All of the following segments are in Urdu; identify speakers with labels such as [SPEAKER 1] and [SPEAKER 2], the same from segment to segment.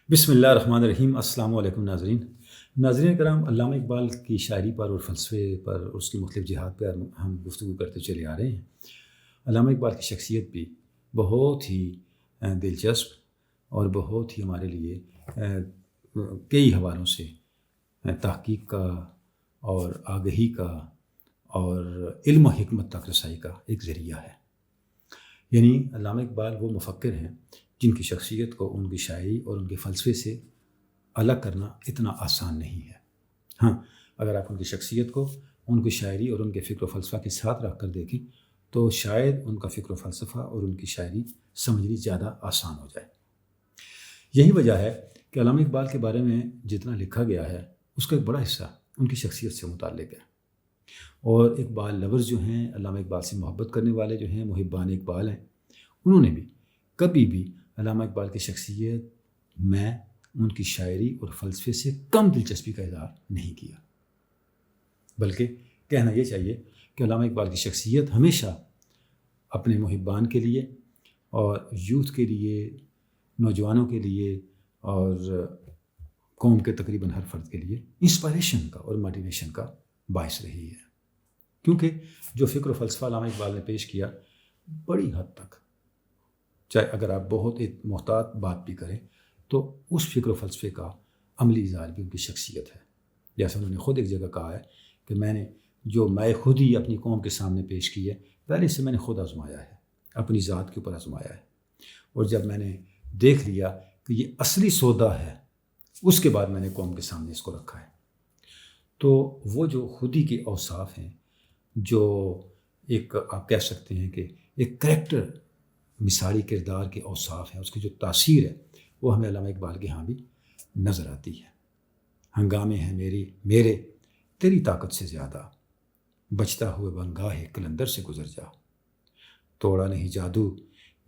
[SPEAKER 1] بسم اللہ الرحمن الرحیم۔ السلام علیکم ناظرین کرام، علامہ اقبال کی شاعری پر اور فلسفے پر اور اس کی مختلف جہات پر ہم گفتگو کرتے چلے آ رہے ہیں۔ علامہ اقبال کی شخصیت بھی بہت ہی دلچسپ اور بہت ہی ہمارے لیے کئی حوالوں سے تحقیق کا اور آگہی کا اور علم و حکمت تک رسائی کا ایک ذریعہ ہے۔ یعنی علامہ اقبال وہ مفکر ہیں جن کی شخصیت کو ان کی شاعری اور ان کے فلسفے سے الگ کرنا اتنا آسان نہیں ہے۔ ہاں، اگر آپ ان کی شخصیت کو ان کی شاعری اور ان کے فکر و فلسفہ کے ساتھ رکھ کر دیکھیں تو شاید ان کا فکر و فلسفہ اور ان کی شاعری سمجھنی زیادہ آسان ہو جائے۔ یہی وجہ ہے کہ علامہ اقبال کے بارے میں جتنا لکھا گیا ہے اس کا ایک بڑا حصہ ان کی شخصیت سے متعلق ہے، اور اقبال لورز جو ہیں، علامہ اقبال سے محبت کرنے والے جو ہیں، محبان اقبال ہیں، انہوں نے بھی کبھی بھی علامہ اقبال کی شخصیت میں ان کی شاعری اور فلسفے سے کم دلچسپی کا اظہار نہیں کیا، بلکہ کہنا یہ چاہیے کہ علامہ اقبال کی شخصیت ہمیشہ اپنے محبان کے لیے اور یوتھ کے لیے، نوجوانوں کے لیے اور قوم کے تقریباً ہر فرد کے لیے انسپائریشن کا اور موٹیویشن کا باعث رہی ہے، کیونکہ جو فکر و فلسفہ علامہ اقبال نے پیش کیا بڑی حد تک، چاہے اگر آپ بہت ایک محتاط بات بھی کریں تو اس فکر و فلسفے کا عملی اظہار بھی ان کی شخصیت ہے۔ جیسا انہوں نے خود ایک جگہ کہا ہے کہ میں خود ہی اپنی قوم کے سامنے پیش کی ہے، پہلے سے میں نے خود آزمایا ہے، اپنی ذات کے اوپر آزمایا ہے، اور جب میں نے دیکھ لیا کہ یہ اصلی سودا ہے اس کے بعد میں نے قوم کے سامنے اس کو رکھا ہے۔ تو وہ جو خودی کے اوصاف ہیں، جو ایک آپ کہہ سکتے ہیں کہ ایک کریکٹر، مثالی کردار کے اوصاف ہیں، اس کی جو تاثیر ہے وہ ہمیں علامہ اقبال کے ہاں بھی نظر آتی ہے۔ ہنگامے ہیں میرے تیری طاقت سے زیادہ، بچتا ہوئے بنگاہ قلندر سے گزر جا، توڑا نہیں جادو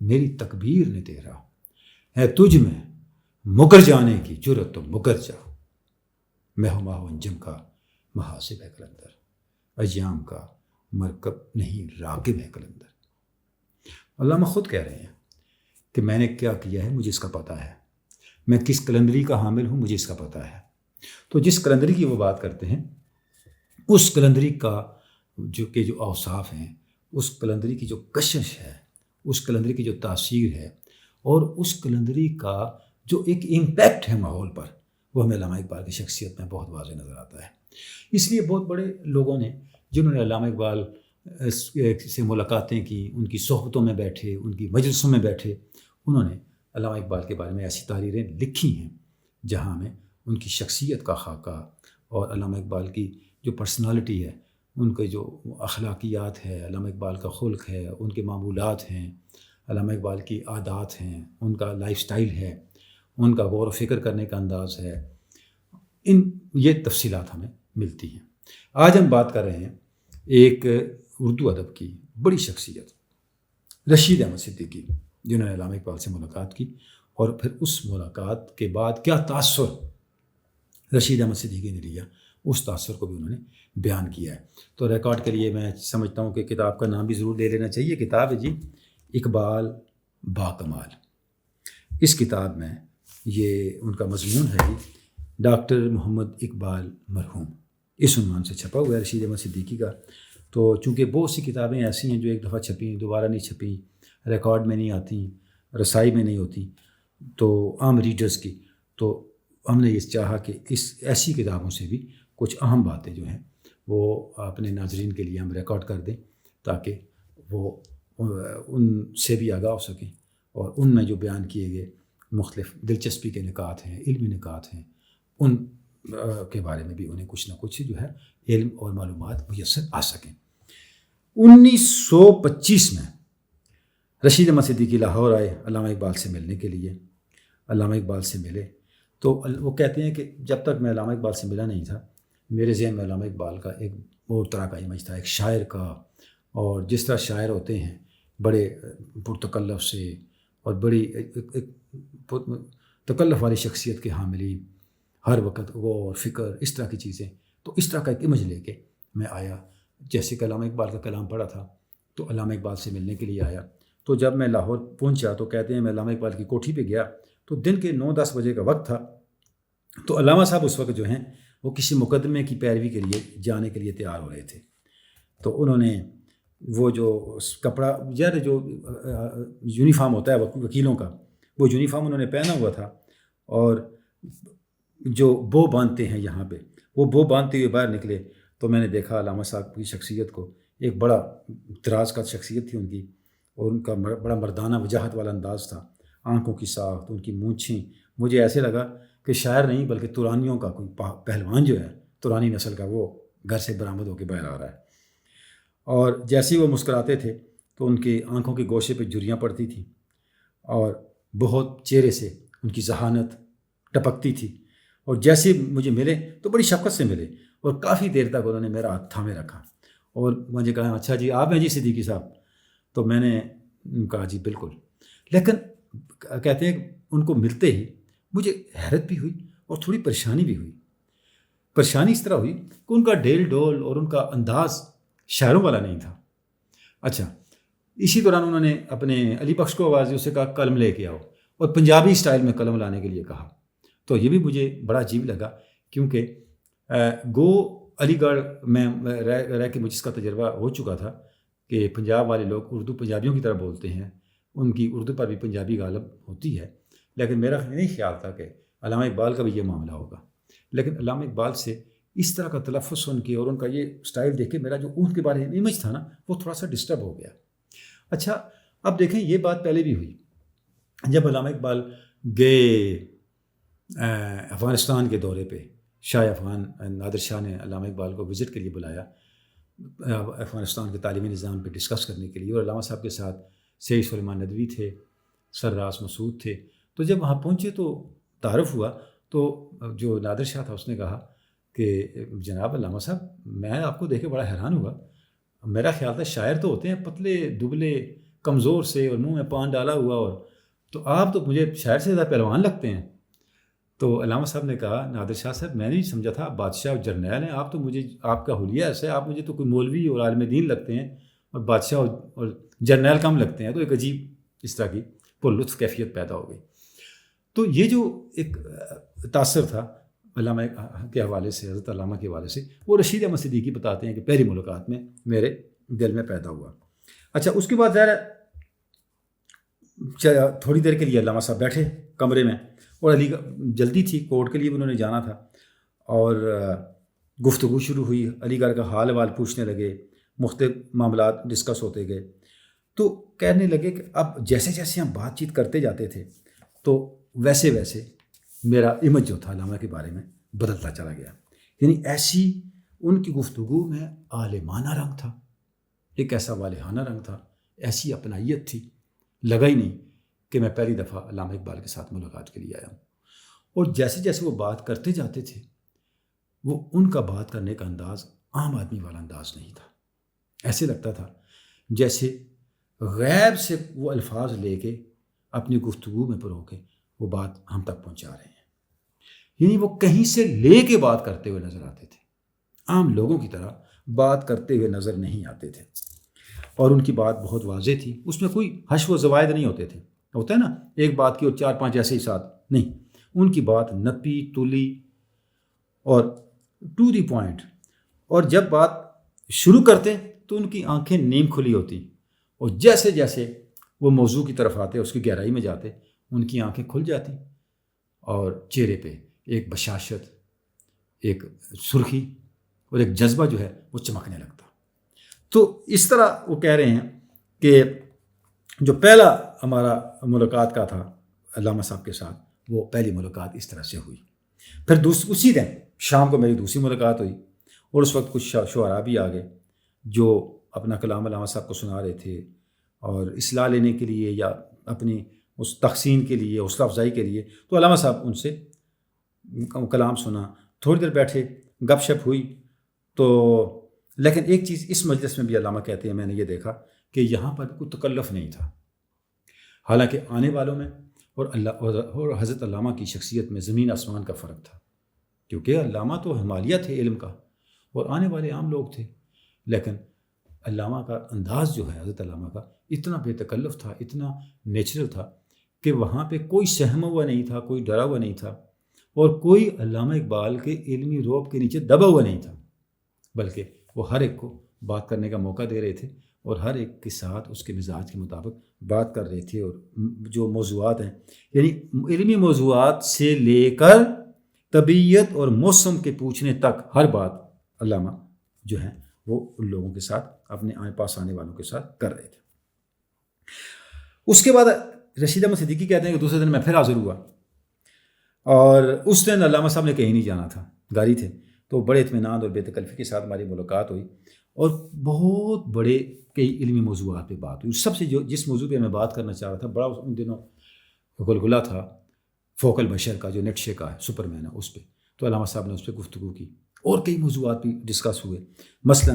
[SPEAKER 1] میری تکبیر نے تیرا، ہے تجھ میں مکر جانے کی جرت تو مکر جا، مہما انجم کا محاسب ہے قلندر، ایام کا مرکب نہیں راکب ہے قلندر۔ علامہ خود کہہ رہے ہیں کہ میں نے کیا کیا ہے مجھے اس کا پتہ ہے، میں کس قلندری کا حامل ہوں مجھے اس کا پتہ ہے۔ تو جس قلندری کی وہ بات کرتے ہیں اس قلندری کا جو اوصاف ہیں، اس قلندری کی جو کشش ہے، اس قلندری کی جو تاثیر ہے، اور اس قلندری کا جو ایک امپیکٹ ہے ماحول پر، وہ ہمیں علامہ اقبال کی شخصیت میں بہت واضح نظر آتا ہے۔ اس لیے بہت بڑے لوگوں نے جنہوں نے علامہ اقبال سے ملاقاتیں کی، ان کی صحبتوں میں بیٹھے، ان کی مجلسوں میں بیٹھے، انہوں نے علامہ اقبال کے بارے میں ایسی تحریریں لکھی ہیں جہاں میں ان کی شخصیت کا خاکہ اور علامہ اقبال کی جو پرسنالٹی ہے، ان کے جو اخلاقیات ہے، علامہ اقبال کا خلق ہے، ان کے معمولات ہیں، علامہ اقبال کی عادات ہیں، ان کا لائف سٹائل ہے، ان کا غور و فکر کرنے کا انداز ہے، یہ تفصیلات ہمیں ملتی ہیں۔ آج ہم بات کر رہے ہیں ایک اردو ادب کی بڑی شخصیت رشید احمد صدیقی، جنہوں نے علامہ اقبال سے ملاقات کی، اور پھر اس ملاقات کے بعد کیا تاثر رشید احمد صدیقی نے لیا، اس تاثر کو بھی انہوں نے بیان کیا ہے۔ تو ریکارڈ کے لیے میں سمجھتا ہوں کہ کتاب کا نام بھی ضرور لے لینا چاہیے۔ کتاب ہے جی اقبال با کمال۔ اس کتاب میں یہ ان کا مضمون ہے جی ڈاکٹر محمد اقبال مرحوم، اس عنوان سے چھپا ہوا ہے رشید احمد صدیقی کا۔ تو چونکہ بہت سی کتابیں ایسی ہیں جو ایک دفعہ چھپیں دوبارہ نہیں چھپیں، ریکارڈ میں نہیں آتی، رسائی میں نہیں ہوتی تو عام ریڈرز کی، تو ہم نے یہ چاہا کہ ایسی کتابوں سے بھی کچھ اہم باتیں جو ہیں وہ اپنے ناظرین کے لیے ہم ریکارڈ کر دیں، تاکہ وہ ان سے بھی آگاہ ہو سکیں، اور ان میں جو بیان کیے گئے مختلف دلچسپی کے نکات ہیں، علمی نکات ہیں، ان کے بارے میں بھی انہیں کچھ نہ کچھ جو ہے علم اور معلومات میسر آ سکیں۔ 1925 میں رشید احمد صدیقی لاہور آئے علامہ اقبال سے ملنے کے لیے۔ علامہ اقبال سے ملے تو وہ کہتے ہیں کہ جب تک میں علامہ اقبال سے ملا نہیں تھا، میرے ذہن میں علامہ اقبال کا ایک اور طرح کا امیج تھا، ایک شاعر کا، اور جس طرح شاعر ہوتے ہیں بڑے پرتکلف سے اور بڑی ایک تکلف والی شخصیت کے حاملین، ہر وقت غور فکر اس طرح کی چیزیں، تو اس طرح کا ایک امیج لے کے میں آیا۔ جیسے کہ علامہ اقبال کا کلام پڑھا تھا تو علامہ اقبال سے ملنے کے لیے آیا۔ تو جب میں لاہور پہنچا تو کہتے ہیں میں علامہ اقبال کی کوٹھی پہ گیا تو دن کے 9-10 بجے کا وقت تھا. تو علامہ صاحب اس وقت جو ہیں وہ کسی مقدمے کی پیروی کے لیے جانے کے لیے تیار ہو رہے تھے. تو انہوں نے وہ جو کپڑا یار جو یونیفارم ہوتا ہے وکیلوں کا، وہ یونیفارم انہوں نے پہنا ہوا تھا، اور جو بو باندھتے ہیں یہاں پہ، وہ بو باندھتے ہوئے باہر نکلے. تو میں نے دیکھا علامہ صاحب کی شخصیت کو، ایک بڑا دراز کا شخصیت تھی ان کی، اور ان کا بڑا مردانہ وجاہت والا انداز تھا. آنکھوں کی ساخت، ان کی مونچھیں، مجھے ایسے لگا کہ شاعر نہیں بلکہ ترانیوں کا کوئی پہلوان جو ہے، ترانی نسل کا، وہ گھر سے برآمد ہو کے باہر آ رہا ہے. اور جیسے ہی وہ مسکراتے تھے تو ان کی آنکھوں کے گوشے پہ جھریاں پڑتی تھیں، اور بہت چہرے سے ان کی ذہانت ٹپکتی تھی. اور جیسے مجھے ملے تو بڑی شفقت سے ملے، اور کافی دیر تک انہوں نے میرا ہاتھ تھامے رکھا، اور مجھے کہا اچھا جی آپ ہیں جی صدیقی صاحب؟ تو میں نے کہا جی بالکل. لیکن کہتے ہیں ان کو ملتے ہی مجھے حیرت بھی ہوئی اور تھوڑی پریشانی بھی ہوئی. پریشانی اس طرح ہوئی کہ ان کا ڈیل ڈول اور ان کا انداز شاعروں والا نہیں تھا. اچھا، اسی دوران انہوں نے اپنے علی بخش کو آواز دی، اسے کہا قلم لے کے آؤ، اور پنجابی اسٹائل میں قلم لانے کے لیے کہا. تو یہ بھی مجھے بڑا عجیب لگا، کیونکہ گو علی گڑھ میں رہ کے مجھے اس کا تجربہ ہو چکا تھا کہ پنجاب والے لوگ اردو پنجابیوں کی طرح بولتے ہیں، ان کی اردو پر بھی پنجابی غالب ہوتی ہے. لیکن میرا نہیں خیال تھا کہ علامہ اقبال کا بھی یہ معاملہ ہوگا. لیکن علامہ اقبال سے اس طرح کا تلفظ سن کے اور ان کا یہ اسٹائل دیکھ کے میرا جو ان کے بارے میں امیج تھا نا، وہ تھوڑا سا ڈسٹرب ہو گیا. اچھا، اب دیکھیں یہ بات پہلے بھی ہوئی جب علامہ اقبال گئے افغانستان کے دورے پہ. شاہ افغان نادر شاہ نے علامہ اقبال کو وزٹ کے لیے بلایا افغانستان کے تعلیمی نظام پہ ڈسکس کرنے کے لیے، اور علامہ صاحب کے ساتھ سید سلیمان ندوی تھے، سر راس مسعود تھے. تو جب وہاں پہنچے تو تعارف ہوا، تو جو نادر شاہ تھا اس نے کہا کہ جناب علامہ صاحب، میں آپ کو دیکھ کے بڑا حیران ہوا. میرا خیال تھا شاعر تو ہوتے ہیں پتلے دبلے کمزور سے اور منہ میں پان ڈالا ہوا، اور تو آپ تو مجھے شاعر سے زیادہ پہلوان لگتے ہیں. تو علامہ صاحب نے کہا نادر شاہ صاحب، میں نہیں سمجھا تھا آپ بادشاہ اور جرنیل ہیں، آپ تو مجھے آپ کا حلیہ ایسا ہے، آپ مجھے تو کوئی مولوی اور عالم دین لگتے ہیں، اور بادشاہ اور جرنیل کم لگتے ہیں. تو ایک عجیب اس طرح کی پر لطف کیفیت پیدا ہو گئی. تو یہ جو ایک تاثر تھا علامہ کے حوالے سے، حضرت علامہ کے حوالے سے، وہ رشید احمد صدیقی بتاتے ہیں کہ پہلی ملاقات میں میرے دل میں پیدا ہوا. اچھا، اس کے بعد ظاہر تھوڑی دیر کے لیے علامہ صاحب بیٹھے کمرے میں، اور علی جلدی تھی، کورٹ کے لیے انہوں نے جانا تھا، اور گفتگو شروع ہوئی. علی گڑھ کا حال وال پوچھنے لگے، مختلف معاملات ڈسکس ہوتے گئے. تو کہنے لگے کہ اب جیسے جیسے ہم بات چیت کرتے جاتے تھے تو ویسے ویسے میرا امیج جو تھا علامہ کے بارے میں بدلتا چلا گیا. یعنی ایسی ان کی گفتگو میں عالمانہ رنگ تھا، ایک ایسا والہانہ رنگ تھا، ایسی اپنائیت تھی، لگا ہی نہیں کہ میں پہلی دفعہ علامہ اقبال کے ساتھ ملاقات کے لیے آیا ہوں. اور جیسے جیسے وہ بات کرتے جاتے تھے، وہ ان کا بات کرنے کا انداز عام آدمی والا انداز نہیں تھا. ایسے لگتا تھا جیسے غیب سے وہ الفاظ لے کے اپنی گفتگو میں پرو کے وہ بات ہم تک پہنچا رہے ہیں. یعنی وہ کہیں سے لے کے بات کرتے ہوئے نظر آتے تھے، عام لوگوں کی طرح بات کرتے ہوئے نظر نہیں آتے تھے. اور ان کی بات بہت واضح تھی، اس میں کوئی حشو و زوائد نہیں ہوتے تھے. ہوتا ہے نا ایک بات کی اور 4-5 ایسے ہی ساتھ، نہیں، ان کی بات نپی تلی اور ٹو دی پوائنٹ. اور جب بات شروع کرتے تو ان کی آنکھیں نیم کھلی ہوتی، اور جیسے جیسے وہ موضوع کی طرف آتے، اس کی گہرائی میں جاتے، ان کی آنکھیں کھل جاتی، اور چہرے پہ ایک بشاشت، ایک سرخی اور ایک جذبہ جو ہے وہ چمکنے لگتا. تو اس طرح وہ کہہ رہے ہیں کہ جو پہلا ہمارا ملاقات کا تھا علامہ صاحب کے ساتھ، وہ پہلی ملاقات اس طرح سے ہوئی. پھر اسی دن شام کو میری دوسری ملاقات ہوئی، اور اس وقت کچھ شعراء بھی آ گئے جو اپنا کلام علامہ صاحب کو سنا رہے تھے، اور اصلاح لینے کے لیے یا اپنی اس تحسین کے لیے، حوصلہ افزائی کے لیے. تو علامہ صاحب ان سے کلام سنا، تھوڑی دیر بیٹھے، گپ شپ ہوئی. تو لیکن ایک چیز اس مجلس میں بھی علامہ کہتے ہیں، میں نے یہ دیکھا کہ یہاں پر کوئی تکلف نہیں تھا. حالانکہ آنے والوں میں اور حضرت علامہ کی شخصیت میں زمین آسمان کا فرق تھا، کیونکہ علامہ تو ہمالیہ تھے علم کا، اور آنے والے عام لوگ تھے. لیکن علامہ کا انداز جو ہے، حضرت علامہ کا اتنا بے تکلف تھا، اتنا نیچرل تھا کہ وہاں پہ کوئی سہما ہوا نہیں تھا، کوئی ڈرا ہوا نہیں تھا، اور کوئی علامہ اقبال کے علمی رعب کے نیچے دبا ہوا نہیں تھا، بلکہ وہ ہر ایک کو بات کرنے کا موقع دے رہے تھے اور ہر ایک کے ساتھ اس کے مزاج کے مطابق بات کر رہے تھے. اور جو موضوعات ہیں یعنی علمی موضوعات سے لے کر طبیعت اور موسم کے پوچھنے تک ہر بات علامہ جو ہیں وہ ان لوگوں کے ساتھ اپنے پاس آنے والوں کے ساتھ کر رہے تھے. اس کے بعد رشید احمد صدیقی کہتے ہیں کہ دوسرے دن میں پھر حاضر ہوا، اور اس دن علامہ صاحب نے کہیں نہیں جانا تھا، گھر ہی تھے. تو بڑے اطمینان اور بے تکلفی کے ساتھ ہماری ملاقات ہوئی اور بہت بڑے کئی علمی موضوعات پہ بات ہوئی. سب سے جس موضوع پہ میں بات کرنا چاہ رہا تھا، بڑا ان دنوں گلگلہ تھا فوق البشر کا جو نیٹشے کا ہے، سپرمین ہے، اس پہ. تو علامہ صاحب نے اس پہ گفتگو کی اور کئی موضوعات بھی ڈسکس ہوئے. مثلا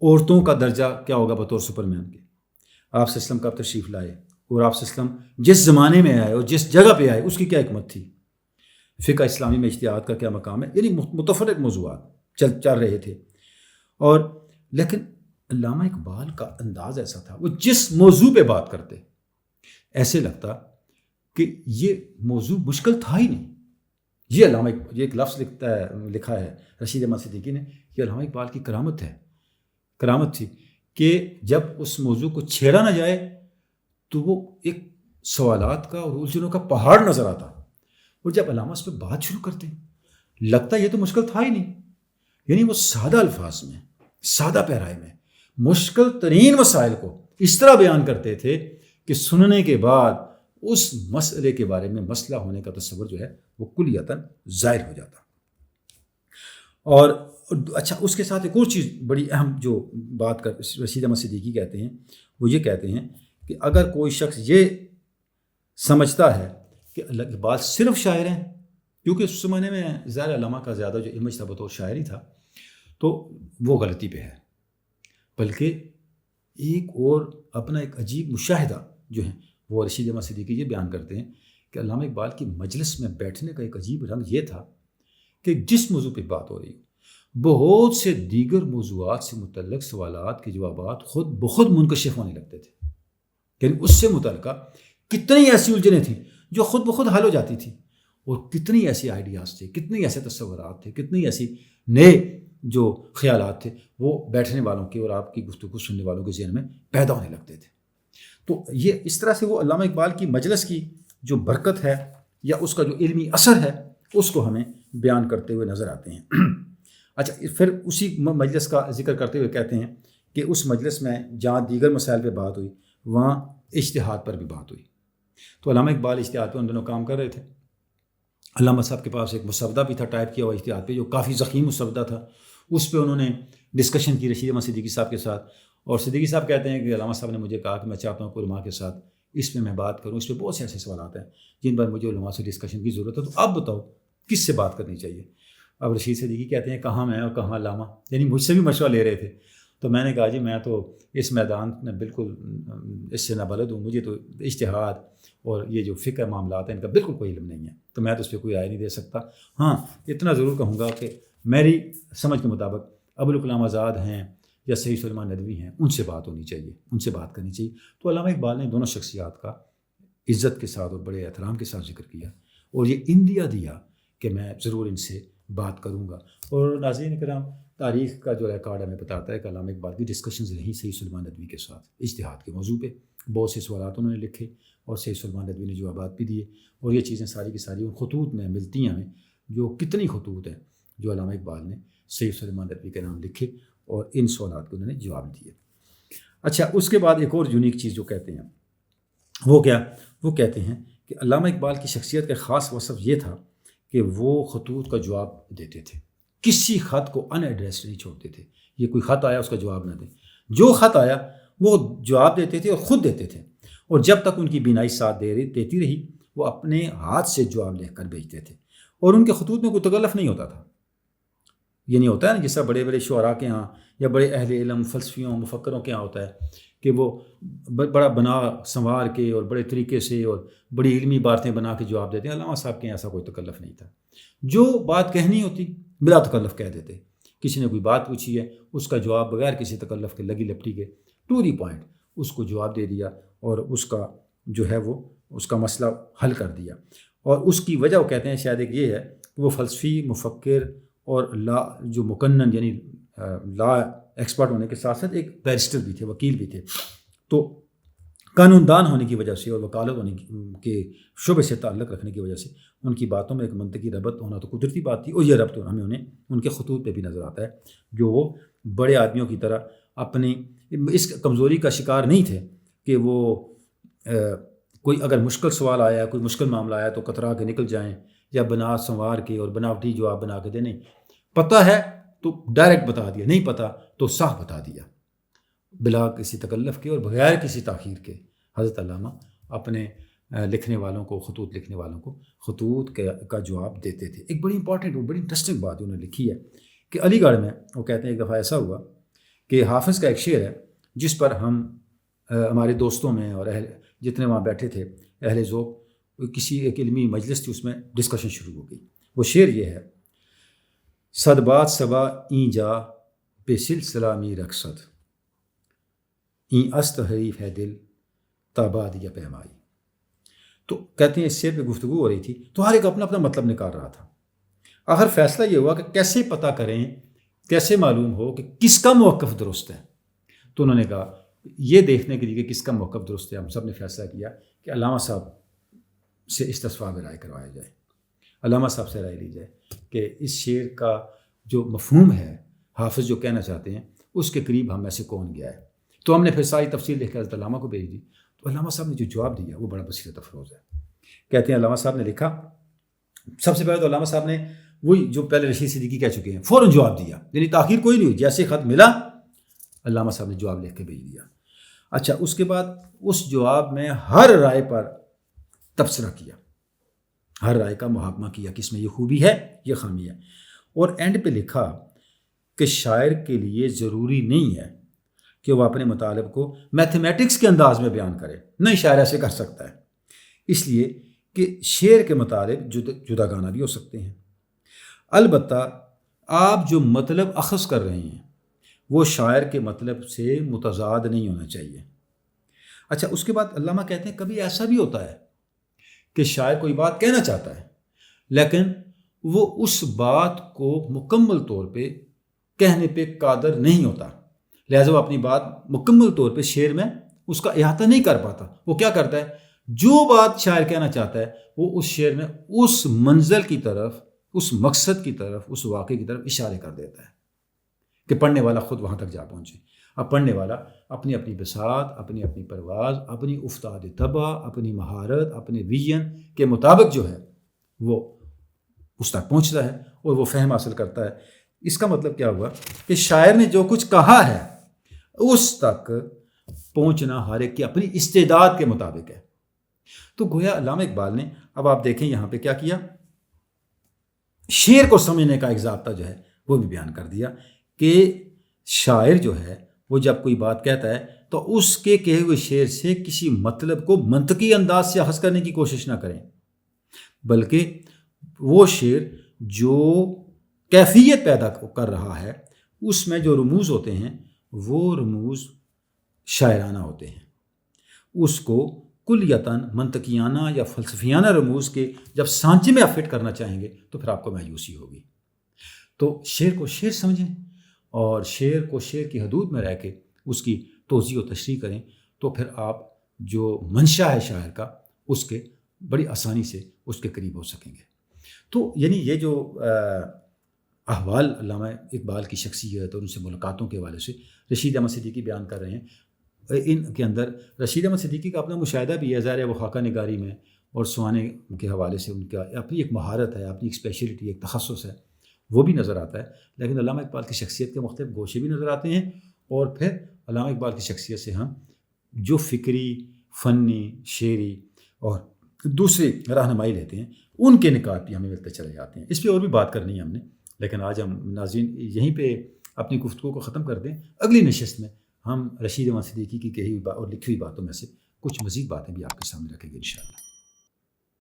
[SPEAKER 1] عورتوں کا درجہ کیا ہوگا بطور سپرمین کے. آپ صلی اللہ علیہ وسلم کب تشریف لائے اور آپ صلی اللہ علیہ وسلم جس زمانے میں آئے اور جس جگہ پہ آئے اس کی کیا حکمت تھی. فقہ اسلامی میں اجتہاد کا کیا مقام ہے. یعنی متفرق موضوعات چل رہے تھے. اور لیکن علامہ اقبال کا انداز ایسا تھا، وہ جس موضوع پہ بات کرتے ایسے لگتا کہ یہ موضوع مشکل تھا ہی نہیں. یہ علامہ یہ ایک لفظ لکھا ہے رشید احمد صدیقی نے، یہ علامہ اقبال کی کرامت تھی کہ جب اس موضوع کو چھیڑا نہ جائے تو وہ ایک سوالات کا اور الجھنوں کا پہاڑ نظر آتا، اور جب علامہ اس پہ بات شروع کرتے لگتا یہ تو مشکل تھا ہی نہیں. یعنی وہ سادہ الفاظ میں، سادہ پیرائے میں مشکل ترین مسائل کو اس طرح بیان کرتے تھے کہ سننے کے بعد اس مسئلے کے بارے میں مسئلہ ہونے کا تصور جو ہے وہ کلیتاً ظاہر ہو جاتا. اور اچھا، اس کے ساتھ ایک اور چیز بڑی اہم جو بات کر رشید احمد صدیقی کہتے ہیں، وہ یہ کہتے ہیں کہ اگر کوئی شخص یہ سمجھتا ہے کہ علامہ اقبال صرف شاعر ہیں، کیونکہ اس زمانے میں ظاہر علامہ کا زیادہ جو امیج تھا بطور شاعری تھا، تو وہ غلطی پہ ہے. بلکہ ایک اور اپنا ایک عجیب مشاہدہ جو ہے وہ رشید احمد صدیقی یہ بیان کرتے ہیں کہ علامہ اقبال کی مجلس میں بیٹھنے کا ایک عجیب رنگ یہ تھا کہ جس موضوع پہ بات ہو رہی بہت سے دیگر موضوعات سے متعلق سوالات کے جوابات خود بخود منکشف ہونے لگتے تھے. یعنی اس سے متعلقہ کتنی ایسی الجھنیں تھیں جو خود بخود حل ہو جاتی تھیں، اور کتنی ایسی آئیڈیاز تھے، کتنے ایسے تصورات تھے، کتنی ایسی نئے جو خیالات تھے وہ بیٹھنے والوں کے اور آپ کی گفتگو سننے والوں کے ذہن میں پیدا ہونے لگتے تھے. تو یہ اس طرح سے وہ علامہ اقبال کی مجلس کی جو برکت ہے یا اس کا جو علمی اثر ہے اس کو ہمیں بیان کرتے ہوئے نظر آتے ہیں. اچھا، پھر اسی مجلس کا ذکر کرتے ہوئے کہتے ہیں کہ اس مجلس میں جہاں دیگر مسائل پہ بات ہوئی وہاں اجتہاد پر بھی بات ہوئی. تو علامہ اقبال اجتہاد پہ ان دنوں کام کر رہے تھے. علامہ صاحب کے پاس ایک مسودہ بھی تھا ٹائپ کیا ہوا اجتہاد پہ، جو کافی ضخیم مسودہ تھا. اس پہ انہوں نے ڈسکشن کی رشید احمد صدیقی صاحب کے ساتھ، اور صدیقی صاحب کہتے ہیں کہ علامہ صاحب نے مجھے کہا کہ میں چاہتا ہوں کہ علماء کے ساتھ اس میں بات کروں، اس پہ بہت سے ایسے سوالات ہیں جن پر مجھے علماء سے ڈسکشن کی ضرورت ہے، تو آپ بتاؤ کس سے بات کرنی چاہیے. اب رشید صدیقی کہتے ہیں کہاں میں اور کہاں علامہ، یعنی مجھ سے بھی مشورہ لے رہے تھے. تو میں نے کہا جی میں تو اس میدان میں بالکل اس سے نابلد ہوں، مجھے تو اجتہاد اور یہ جو فقہ معاملات ہیں ان کا بالکل کوئی علم نہیں ہے، تو میں تو اس پہ کوئی رائے نہیں دے سکتا. ہاں اتنا ضرور کہوں گا کہ میری سمجھ کے مطابق ابوالکلام آزاد ہیں یا سید سلیمان ندوی ہیں، ان سے بات ہونی چاہیے، ان سے بات کرنی چاہیے. تو علامہ اقبال نے دونوں شخصیات کا عزت کے ساتھ اور بڑے احترام کے ساتھ ذکر کیا اور یہ اندیا دیا کہ میں ضرور ان سے بات کروں گا. اور ناظرین کرام، تاریخ کا جو ریکارڈ ہمیں بتاتا ہے کہ علامہ اقبال کی ڈسکشنز رہیں سید سلیمان ندوی کے ساتھ اجتہاد کے موضوع پہ. بہت سے سوالات انہوں نے لکھے اور سید سلیمان ندوی نے جوابات بھی دیے، اور یہ چیزیں ساری کی ساری ان خطوط میں ملتی ہیں ہمیں، جو کتنی خطوط ہیں جو علامہ اقبال نے سید سلیمان ندوی کے نام لکھے اور ان سوالات کو انہوں نے جواب دیے. اچھا، اس کے بعد ایک اور یونیک چیز جو کہتے ہیں وہ کیا، وہ کہتے ہیں کہ علامہ اقبال کی شخصیت کا خاص وصف یہ تھا کہ وہ خطوط کا جواب دیتے تھے، کسی خط کو ان ایڈریس نہیں چھوڑتے تھے. یہ کوئی خط آیا اس کا جواب نہ دیں، جو خط آیا وہ جواب دیتے تھے اور خود دیتے تھے. اور جب تک ان کی بینائی ساتھ دیتی رہی وہ اپنے ہاتھ سے جواب لکھ کر بھیجتے تھے، اور ان کے خطوط میں کوئی تکلف نہیں ہوتا تھا. یہ نہیں ہوتا ہے نا جس طرح بڑے بڑے شعراء کے ہاں یا بڑے اہل علم فلسفیوں مفکروں کے ہاں ہوتا ہے کہ وہ بڑا بنا سنوار کے اور بڑے طریقے سے اور بڑی علمی باتیں بنا کے جواب دیتے ہیں. علامہ صاحب کے ایسا کوئی تکلف نہیں تھا، جو بات کہنی ہوتی بلا تکلف کہہ دیتے. کسی نے کوئی بات پوچھی ہے اس کا جواب بغیر کسی تکلف کے، لگی لپٹی کے، ٹو دی پوائنٹ اس کو جواب دے دیا، اور اس کا جو ہے وہ اس کا مسئلہ حل کر دیا. اور اس کی وجہ وہ کہتے ہیں شاید ایک یہ ہے کہ وہ فلسفی، مفکر اور لا جو مکنن یعنی لا ایکسپرٹ ہونے کے ساتھ ساتھ ایک بیرسٹر بھی تھے، وکیل بھی تھے. تو قانون دان ہونے کی وجہ سے اور وکالت ہونے کے شعبے سے تعلق رکھنے کی وجہ سے ان کی باتوں میں ایک منطقی ربط ہونا تو قدرتی بات تھی. اور یہ ربط ہمیں انہیں ان کے خطوط پہ بھی نظر آتا ہے، جو وہ بڑے آدمیوں کی طرح اپنی اس کمزوری کا شکار نہیں تھے کہ وہ کوئی اگر مشکل سوال آیا، کوئی مشکل معاملہ آیا تو کترا کے نکل جائیں یا بنا سنوار کے اور بناوٹی جواب بنا کے دیں. نہیں، پتہ ہے تو ڈائریکٹ بتا دیا، نہیں پتہ تو صاف بتا دیا، بلا کسی تکلف کے اور بغیر کسی تاخیر کے. حضرت علامہ اپنے لکھنے والوں کو، خطوط لکھنے والوں کو خطوط کا جواب دیتے تھے. ایک بڑی امپورٹنٹ اور بڑی انٹرسٹنگ بات انہوں نے لکھی ہے کہ علی گڑھ میں وہ کہتے ہیں ایک دفعہ ایسا ہوا کہ حافظ کا ایک شعر ہے جس پر ہم ہمارے دوستوں میں اور جتنے وہاں بیٹھے تھے اہل ذوق، کسی ایک علمی مجلس تھی، اس میں ڈسکشن شروع ہو گئی. وہ شعر یہ ہے: صد بات صبا این جا بے سلسلہ می رقصد، این است حریف ہے دل تاباد یا پیمائی. تو کہتے ہیں اس شعر پہ گفتگو ہو رہی تھی تو ہر ایک اپنا اپنا مطلب نکال رہا تھا. آخر فیصلہ یہ ہوا کہ کیسے پتہ کریں، کیسے معلوم ہو کہ کس کا موقف درست ہے. تو انہوں نے کہا یہ دیکھنے کے لیے کہ کس کا موقف درست ہے، ہم سب نے فیصلہ کیا کہ علامہ صاحب سے استصواب رائے کروایا جائے، علامہ صاحب سے رائے لی جائے کہ اس شعر کا جو مفہوم ہے، حافظ جو کہنا چاہتے ہیں، اس کے قریب ہم میں سے کون گیا ہے. تو ہم نے پھر ساری تفصیل لکھ کے حضرت علامہ کو بھیج دی. تو علامہ صاحب نے جو جواب دیا وہ بڑا بصیرت افروز ہے. کہتے ہیں علامہ صاحب نے لکھا، سب سے پہلے تو علامہ صاحب نے وہی جو پہلے رشید صدیقی کہہ چکے ہیں فوراً جواب دیا، یعنی تاخیر کوئی نہیں ہوئی. جیسے خط ملا علامہ صاحب نے جواب لکھ کے بھیج دیا. اچھا، اس کے بعد اس جواب میں ہر رائے پر تبصرہ کیا، ہر رائے کا محاکمہ کیا کہ اس میں یہ خوبی ہے، یہ خامی ہے. اور اینڈ پہ لکھا کہ شاعر کے لیے ضروری نہیں ہے کہ وہ اپنے مطالب کو میتھمیٹکس کے انداز میں بیان کرے، نہیں شاعر ایسے کر سکتا ہے، اس لیے کہ شعر کے مطالب جدا گانا بھی ہو سکتے ہیں. البتہ آپ جو مطلب اخذ کر رہے ہیں وہ شاعر کے مطلب سے متضاد نہیں ہونا چاہیے. اچھا، اس کے بعد علامہ کہتے ہیں کبھی ایسا بھی ہوتا ہے کہ شاعر کوئی بات کہنا چاہتا ہے لیکن وہ اس بات کو مکمل طور پہ کہنے پہ قادر نہیں ہوتا، لہٰذا وہ اپنی بات مکمل طور پہ شعر میں اس کا احاطہ نہیں کر پاتا. وہ کیا کرتا ہے، جو بات شاعر کہنا چاہتا ہے وہ اس شعر میں اس منزل کی طرف، اس مقصد کی طرف، اس واقعے کی طرف اشارے کر دیتا ہے کہ پڑھنے والا خود وہاں تک جا پہنچے. اب پڑھنے والا اپنی اپنی بساط، اپنی اپنی پرواز، اپنی افتاد طبع، اپنی مہارت، اپنے ویژن کے مطابق جو ہے وہ اس تک پہنچتا ہے اور وہ فہم حاصل کرتا ہے. اس کا مطلب کیا ہوا کہ شاعر نے جو کچھ کہا ہے اس تک پہنچنا ہر ایک کی اپنی استعداد کے مطابق ہے. تو گویا علامہ اقبال نے، اب آپ دیکھیں یہاں پہ کیا کیا، شعر کو سمجھنے کا ایک ضابطہ جو ہے وہ بھی بیان کر دیا کہ شاعر جو ہے وہ جب کوئی بات کہتا ہے تو اس کے کہے ہوئے شعر سے کسی مطلب کو منطقی انداز سے اخذ کرنے کی کوشش نہ کریں، بلکہ وہ شعر جو کیفیت پیدا کر رہا ہے اس میں جو رموز ہوتے ہیں وہ رموز شاعرانہ ہوتے ہیں. اس کو کلیتاً منطقیانہ یا فلسفیانہ رموز کے جب سانچے میں آپ فٹ کرنا چاہیں گے تو پھر آپ کو مایوسی ہوگی. تو شعر کو شعر سمجھیں اور شعر کو شعر کی حدود میں رہ کے اس کی توضیح و تشریح کریں تو پھر آپ جو منشا ہے شاعر کا اس کے بڑی آسانی سے اس کے قریب ہو سکیں گے. تو یعنی یہ جو احوال علامہ اقبال کی شخصیت اور ان سے ملاقاتوں کے حوالے سے رشید احمد صدیقی بیان کر رہے ہیں، ان کے اندر رشید احمد صدیقی کا اپنا مشاہدہ بھی ہے، ظاہر ہے وہ خاکہ نگاری میں اور سوانے کے حوالے سے ان کا اپنی ایک مہارت ہے، اپنی ایک اسپیشلٹی، ایک تخصص ہے، وہ بھی نظر آتا ہے. لیکن علامہ اقبال کی شخصیت کے مختلف گوشے بھی نظر آتے ہیں اور پھر علامہ اقبال کی شخصیت سے ہم جو فکری، فنی، شعری اور دوسری رہنمائی لیتے ہیں ان کے نکات بھی ہمیں ملتے چلے جاتے ہیں. اس پہ اور بھی بات کرنی ہے ہم نے، لیکن آج ہم ناظرین یہیں پہ اپنی گفتگو کو ختم کر دیں. اگلی نشست میں ہم رشید احمد صدیقی کی کہی ہوئی اور لکھی ہوئی باتوں میں سے کچھ مزید باتیں بھی آپ کے سامنے رکھیں گے انشاءاللہ.